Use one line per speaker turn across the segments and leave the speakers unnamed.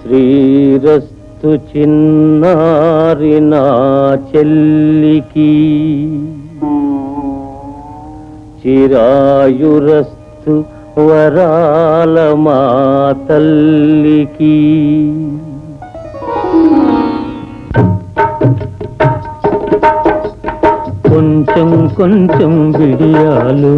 శ్రీరస్తు చిన్నారి నా చెల్లికి, చిరాయురస్తు వరాల మా తల్లికి. కొంచెం కొంచెం విడియాలు,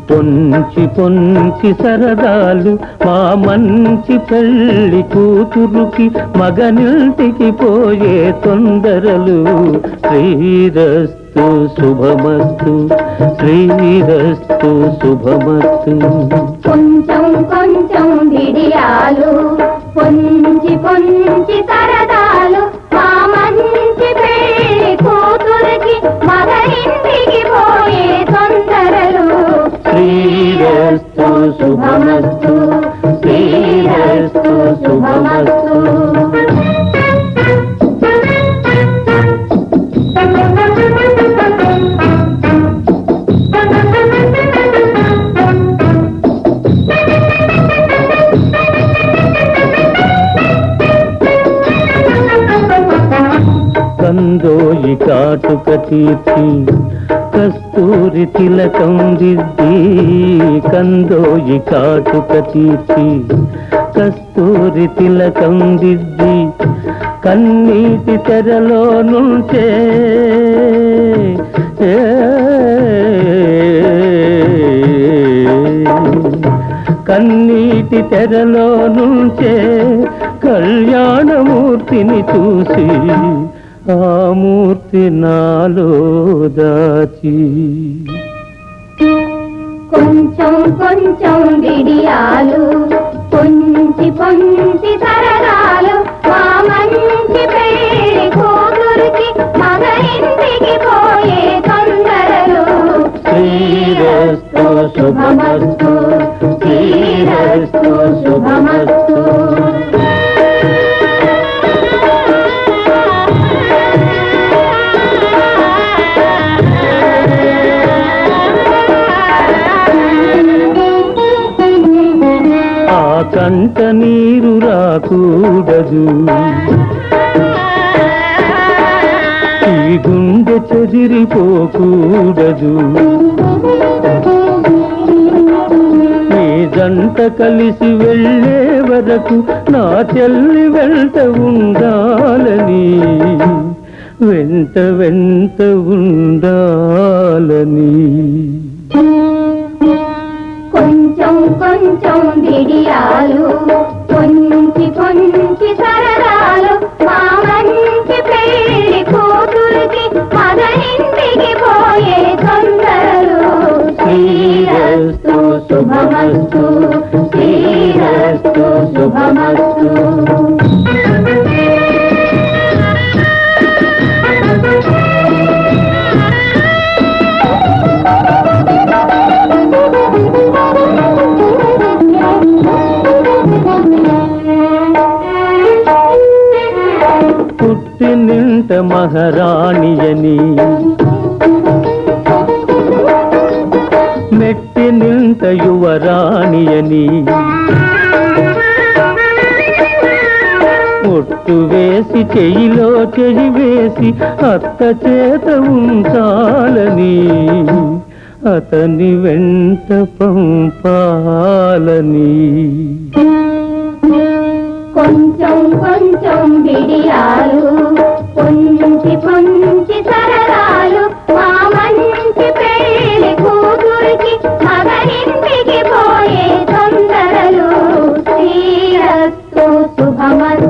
పొంచి పొంచి సరదాలు, మా మంచి పెళ్లి కూతురుకి మగనింటికి పోయే తొందరలు. శ్రీరస్తు శుభమస్తు, శ్రీరస్తు శుభమస్తు.
కొంచెం కొంచెం విడియాలు, పొంచి పొంచి సరదాలు, మా మంచి పెళ్లి కూతురుకి మగనింటికి పోయే తొందరలు.
శ్రీరస్తు శుభమస్తు, శ్రీరస్తు శుభమస్తు. కందోయి కాటుక తీర్చి కస్తూరి తిలకం దిద్ది, కందోయి కాటుక తీర్చి కస్తూరి తిలకం దిద్ది, కన్నీటి తెరలో నుంచే కన్నీటి తెరలో నుంచే కళ్యాణమూర్తిని చూసి, ఆ మూర్తి నాలో దాచి.
కొంచెం కొంచెం విడియాలు, పొంచి పొంచి సరదాలు, మా మంచి పెళ్లి కూతురికి మగనింటికి పోయే తొందరలు.
శ్రీరస్తు శుభమస్తు, శ్రీరస్తు శుభమస్తు. కంట నీరు రాకూడదు, ఈ గుండె చెదిరిపోకూడదు, ఈ జంట కలిసి వెళ్ళే వరకు నా చెల్లి వెంట ఉండాలని, వెంట వెంట ఉండాలని.
కొంచెం కొంచెం విడియాలు, పొంచి పొంచి సరదాలు, మా మంచి పెళ్లి కూతురికి మగనింటికి పోయే తొందరలు.
శ్రీరస్తు శుభమస్తు, శ్రీరస్తు శుభమస్తు. పుట్టినింట మహారాణియని, మెట్టినింట యువరాణియని, ఒట్టు వేసి చెయ్యిలో చెయ్యి వేసి అత్త చేత ఉంచాలని, అతని వెంట పంపాలని.
కొంచెం కొంచెం విడియాలు, పొంచి పొంచి సరదాలు, మా మంచి పెళ్లి కూతురికి మగనింటికి పోయే తొందరలు. శ్రీరస్తు శుభమస్తు.